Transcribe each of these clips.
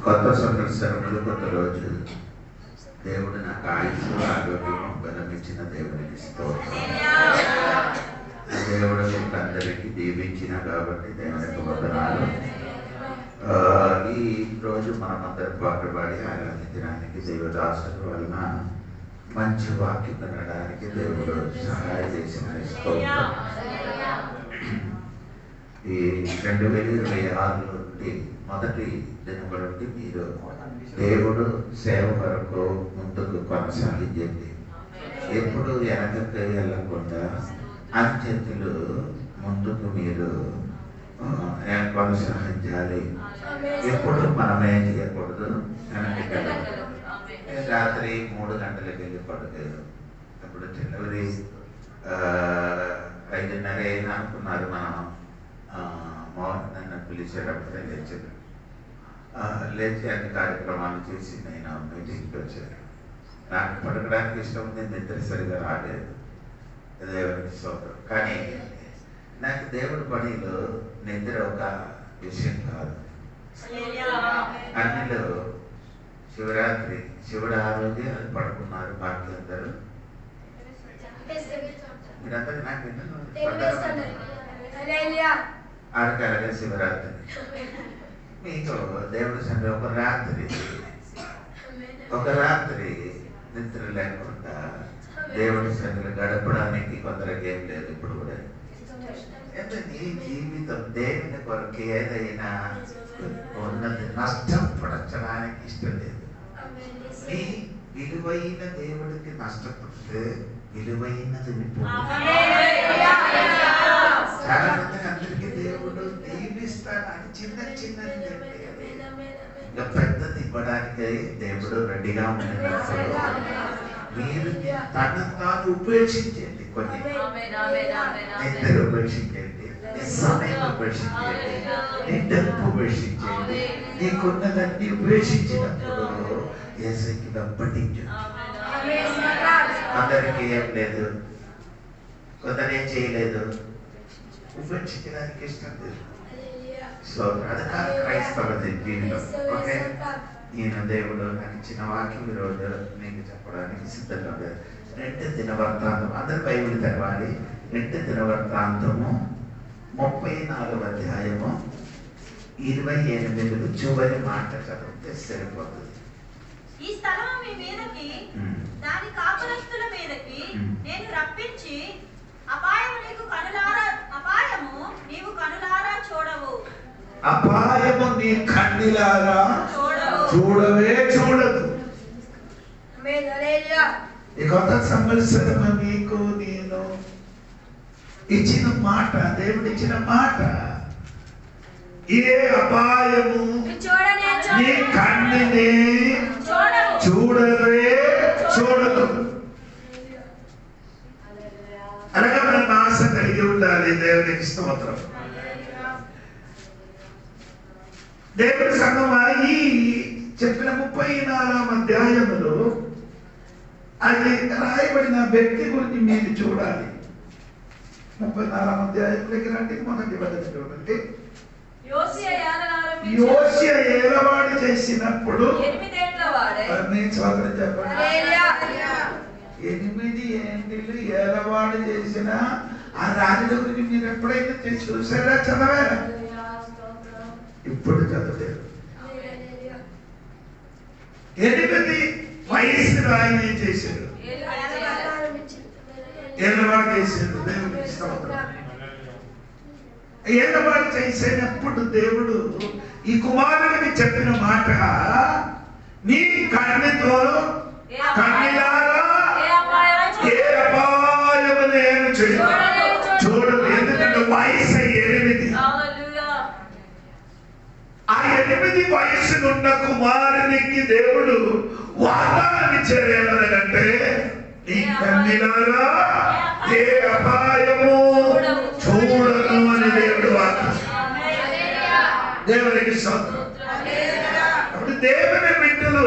కొత్త సంవత్సరములు కొత్త రోజు దేవుడు నాకు ఆయుష్ ఆరోగ్యం బలమిచ్చిన దేవునికి స్తోత్రం. దేవుడు అందరికీ దీవించిన కాబట్టి దేవునికి వందనాలు. ఈ రోజు మనమందరం పాటుపడి ఆరాధించడానికి దేవదాసుల వలన మంచి వాక్యం వినడానికి దేవుడు సహాయం చేసిన స్తోత్రం. ఈ 2026 నుండి మొదటి దినముల నుండి మీరు దేవుడు సేవ వరకు ముందుకు కొనసాగించండి. ఎప్పుడు వెనకకి వెళ్ళకుండా అంచెతులు ముందుకు మీరు కొనసాగించాలి. ఎప్పుడు మనమే చేయకూడదు, వెనక్కి వెళ్ళకూడదు. రాత్రి 3 గంటలకు వెళ్ళి పడుకోరు. ఇప్పుడు డెలివరీ 5:30 అయినా అనుకున్నారు. మనం మార్నింగ్ నన్ను పిలిచేటప్పుడే లేచారు. లేచి అన్ని కార్యక్రమాలు చేసి నేను మీటింగ్కి వచ్చాను. నాకు పడకడానికి ఇష్టం ఉంది, నిద్ర సరిగా రాలేదు. దేవునికి స్తోత్రం. కానీ నాకు దేవుడి పనిలో నిద్ర ఒక విషయం కాదు. అన్నిలో శివరాత్రి శివుడు ఆ రోజే అది పడుకున్నారు. బాకీ అందరూ మీరందరూ నాకు ఆడకాలగా శివరాత్రి మీకు దేవుడి సండే ఒక రాత్రి నిద్ర లేకుండా దేవుడి సందులు గడపడానికి కొందరికి ఏం లేదు. ఇప్పుడు కూడా నీ జీవితం దేవుని కొరకు ఏదైనా ఉన్నది నష్టపడచడానికి ఇష్టం లేదు. నీ విలువైన దేవుడికి నష్టపడితే విలువైనది చాలా మంది అందరికీ దేవుడు దీవిస్తాడని చిన్న చిన్నది ఇంకా పెద్దది ఇవ్వడానికి దేవుడు రెడీగా ఉన్నప్పుడు మీరు తను తాను ఉపేక్షించండి. కొన్ని నిద్ర ఉపేక్షించండి, నీ సమయం ఉపేక్షించండి, నీ డబ్బు ఉపేక్షించండి. నీకున్నదాన్ని ఉపేక్షించినప్పుడు యేసుకి వెంబడించండి. అందరికీ ఏం లేదు, కొందరేం చేయలేదు, ఉపేక్షించడానికి ఇష్టం లేదు. సో అది కాదు క్రైస్తవ జీవితం. ఓకే, నేను దేవుడు నాకు ఇచ్చిన వాక్యం ఈరోజు నీకు చెప్పడానికి సిద్ధంగా ఉంది. 2 దినవృత్తాంతం, అందరు బైబిల్ తెరవాలి. 2 దినవృత్తాంతము 34వ అధ్యాయము 28 చివరి మాట చదివితే సరిపోతుంది. ఈ స్థలము మీ మీదకి దాని కాపలస్తుల మీదకి నేను రప్పించి అపాయము నీవు కనులారా చూడవు. అపాయము నీ కన్నులారా చూడవే చూడదు. ఈ కొత్త సంవత్సరం మీకు నేను ఇచ్చిన మాట, దేవుడు ఇచ్చిన మాట, ఏ అపాయము నీ కన్నుని చూడవే చూడదు. అనగా మనం ఆశ కలిగి ఉండాలి. దేవునికి స్తోత్రం. దేవుడి సంఘమా, ఈ చెప్పిన 34వ అధ్యాయములో అది రాయబడిన వ్యక్తి గురించి మీరు చూడాలి. 34వ అధ్యాయంలోకి రండి. మొదటి వచనం చూడండి. యోషియా ఏలవాడి చేసినప్పుడు 8 ఏళ్ల వాడే, నేను చదువు చెప్పండి. 8 ఏండ్లు ఏలవాడు చేసిన ఆ రాజుల గురించి మీరు ఎప్పుడైతే చూసారా, చదవారా? ఇప్పుడు చదవలేదు. 8 వయసులో ఆయన ఏం చేశాడు? ఏలవాడు చేశాడు. దేవునికి స్తోత్రం. ఏలవాడు చేసినప్పుడు దేవుడు ఈ కుమారుడికి చెప్పిన మాట, నీ కన్నుతో కన్నులారా ఏ అపాయము నేను చూడదు. ఎందుకంటే వయసు 8. ఆ 8 8 వయసునున్న కుమారునికి దేవుడు వాగ్దానం ఇచ్చారు. ఏమనంటే నీ కన్నిలారా ఏ అపాయము చూడను అని దేవుడు వాగ్దానం. దేవునికి స్తోత్రం. అప్పుడు దేవుని బిడ్డలు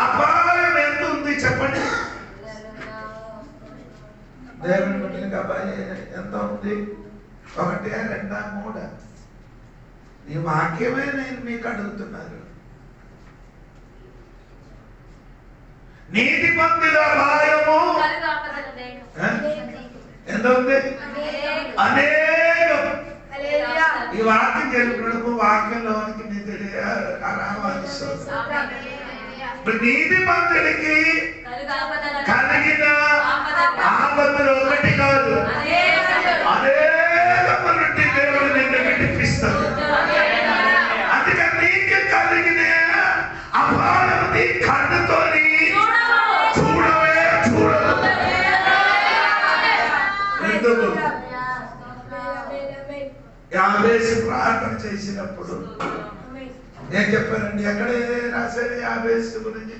అపాయం ఎంత ఉంది చెప్పండి. దేవుని బిడ్డలకి అపాయం ఎంత ఉంది? 1, 2, 3. నీ వాక్యమే నేను మీకు అడుగుతున్నాను. నీతి మందిర అపాయము ఎంత ఉంది? అనేకం. ఈ వాక్యం తెలుపుకు వాక్యంలోనికి నీ నీతి మందిరికి కలిగిన ఆపదలు ఒకటి కాదు, అనేకము నుండి దేవుడు నిన్ను విడిపిస్తాడు. అందుకని నీకు కలిగిన అపాయం నీ కన్నుతోని చూడవే చూడదు. ఎందుకు? యాబేసు ప్రార్థన చేసినప్పుడు ఏం చెప్పారండి? ఎక్కడే రాశారు యాబేసు గురించి?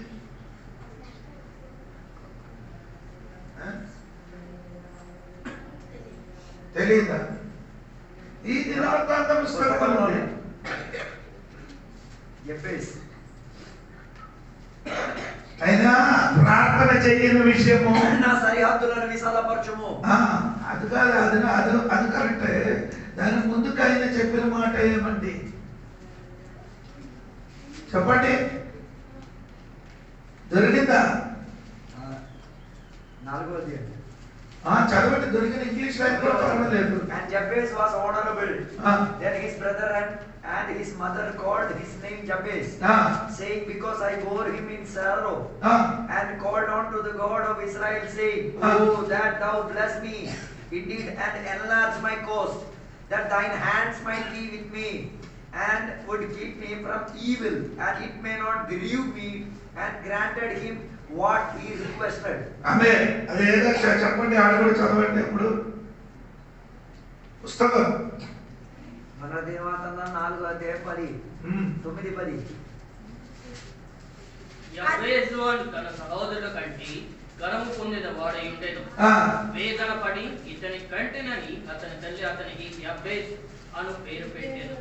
తెలీదా? ఈ దినవృత్తాంత పుస్తకంలో అయినా ప్రార్థన చేయని విషయము నా సరిహద్దులను విశాలపరచుము. అది కాదు, అది కరెక్టే. దాని ముందుకు ఆయన చెప్పిన మాట ఏమండి చెప్పండి? దొరికిందా? 4వ చదవండి. దొరికిన ఇంగ్లీష్ లైబ్రరీలో చదవలేదు. And Jabez was honorable. Then his brother and his mother called his name Jabez, saying, because I bore him in sorrow, and called on to the God of Israel, saying, oh, that thou bless me indeed, and enlarge my coast, that thine hands might be with me, and would keep me from evil, and it may not grieve me, and granted him what he requested. ఆమేన్. అదేదో చెప్పండి, ఆడ కూడా చదవండి. ఇప్పుడు పుస్తకం మన దినవృత్తాంతం 4:10, 9-10. యాబేసు తన సహోదరుల కంటే ఘనము పొందిన వాడై ఉండెను. వేదన పడి ఇతని కంటెనని అతని తల్లి అతనికి యాబేస్ అను పేరు పెట్టెను.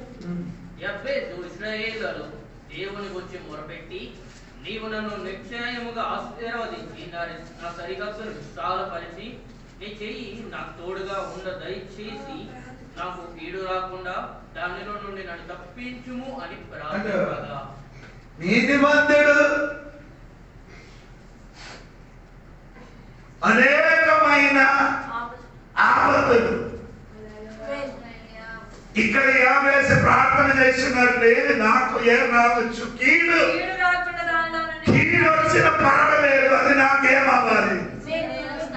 యాబేసు ఇశ్రాయేలులో దేవుని గురించి మొరపెట్టి, నీవు నన్ను నిశ్చయముగా ఆశీర్వదించి నా సరిహద్దును విశాలపరిచి నీ చెయ్యి నాకు తోడుగా ఉండ దయచేసి నాకు కీడు రాకుండా దానిలో నుండి నన్ను తప్పించుము అని ప్రార్థించగా, నీతిమంతుడు అనేకమైన ఆపదలు ఇక్కడ యాబేసు ప్రార్థన చేస్తున్నట్లే నాకు ఏం రావచ్చు? కీడు వచ్చిన పర్వాలేదు, అది నాకేమవ్వాలి?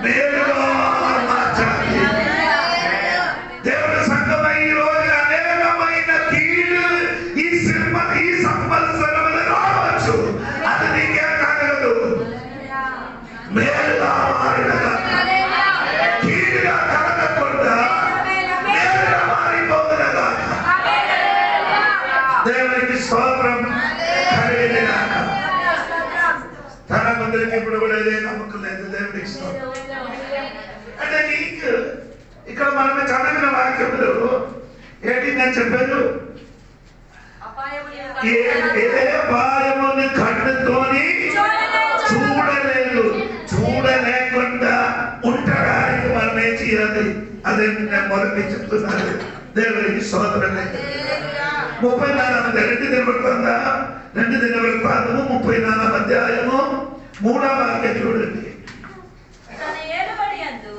మేలుగా మార్చాలి. దేవుని సంఘమై ఈ రోజు అనేకమైన కీడు ఈ సంవత్సరంలో రావచ్చు, అది నీకేం కలగదు. మేలుగా మారినగా కీడుగా కలగకుండా మేలుగా మారిపోతున్నగా దేవునికి స్తోత్రం కలిగినగాక. చాలా మందికి ఇప్పుడు కూడా ఇదే నమ్మకం లేదు. దేవునికి స్తోత్రం. అంటే నీకు ఇక్కడ మనం చదివిన వాక్యములు ఏంటి నేను చెప్పాను? ఏ అపాయముని కన్నుతోని చూడలేకుండా ఉండడానికి మనం ఏం చేయాలి? అదే నేను మొదటి చెప్తున్నాను. దేవునికి స్తోత్రం. 34 2 దినవృత్తాంతము 34 అధ్యాయము 3వ వాక్యం చూడండి. తన ఏలుబడి యందు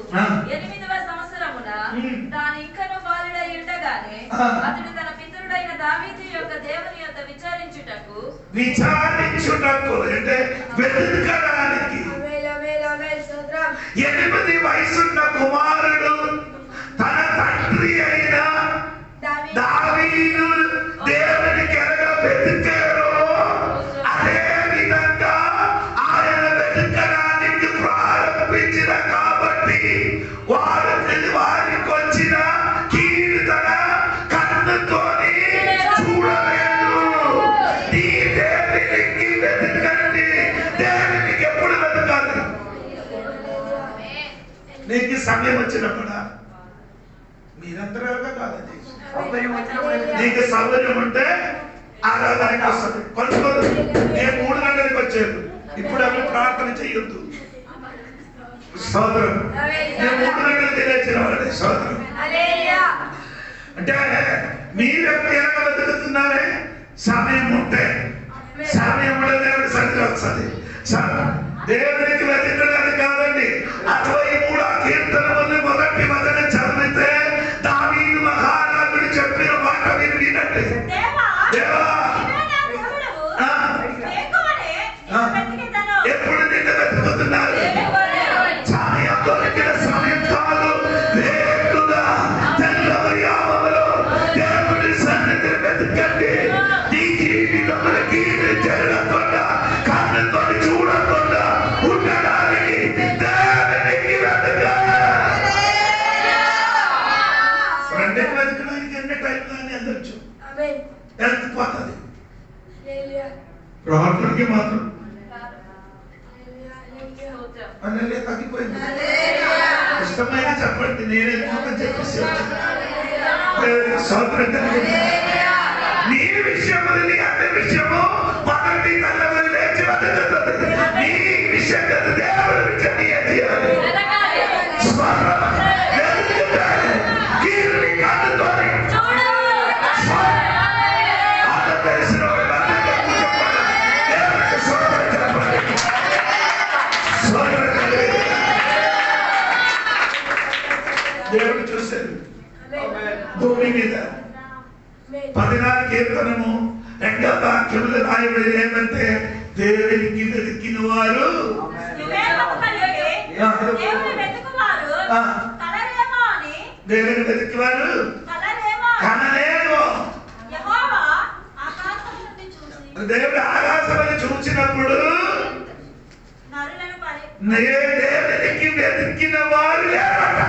8వ సంవత్సరమున తాను ఇంకను బాలుడై ఉండగానే అతడు తన పితరుడైన దావీదు యొక్క దేవుని యొద్ద విచారించుటకు అంటే వెతుకడానికి 8 వయసున్న కుమారుడు తన తండ్రి అయిన దావీదు దేవునికి ఎలాగా వెతుకారో అదే విధంగా ఆయన వెతుకడానికి ప్రారంభించిన కాబట్టి వారికి వచ్చిన కీడు తన కన్నుతోని చూడలేదు. నీకు సమయం వచ్చినప్పుడు మీరంతరాలుగా కాదండి, నీకు సౌకర్యం ఉంటే ఆరాధనకి వస్తుంది. కొనుక్కోదు. నేను 3 గంటలకు వచ్చాను, ఇప్పుడు అవి ప్రార్థన చెయ్యొద్దు. స్తోత్రం. నేను 3 గంటలకు తెలియచిన వాళ్ళని స్తోత్రం. అంటే మీరు ఎలా బతుకుతున్నారే? సమయం ఉంటే, సమయం ఉంటే దేవుడి సన్నిధి వస్తుంది. దేవుడికి వెతకడానికి కాదండి. 63వ కీర్తనలోని మొదటి వచనం చదివితే దావీదు మహారాజుడు చెప్పిన మాట మీరు వినండి. ఎప్పుడు నిన్ను వెతుకుతున్నారు? సమయం దొరికిన సమయం కాదు, వేకుగా తెల్లవారుజాములో దేవుడి సన్నిధిని వెతకండి. నీ జీవితంలో కీడు జరగకుండా, కన్నుతో చూడకుండా ఉండడానికి దేవునికి వెతకాలి. ఫ్రెండ్కి వెతకడానికి ఎన్ని టైం కానీ అందచ్చు, వెతికిపోతుంది. ప్రార్థనకి మాత్రం అన్నలే తగ్గిపోయింది. ఇష్టమైన చెప్పండి, నేనే చెప్పేసి నీ విషయము, నీ అన్ని విషయము మొదటి కళ్ళ లేచి వెతుకుతుంది. నీ విషయం కదా, దేవుడి విషయం నీ చేయాలి. కీర్తి కన్నుతో తెలిసిన దేవుడు చూశాడు భూమి మీద. 14వ కీర్తనము 2వ వాక్యంలో రాయబడి ఏమంటే, దేవునికి వెతికిన వారు దేవుని వెతికివారు కనలేమో. దేవుడు ఆకాశమని చూసినప్పుడు దేవునికి వెతికిన వారు లేరట.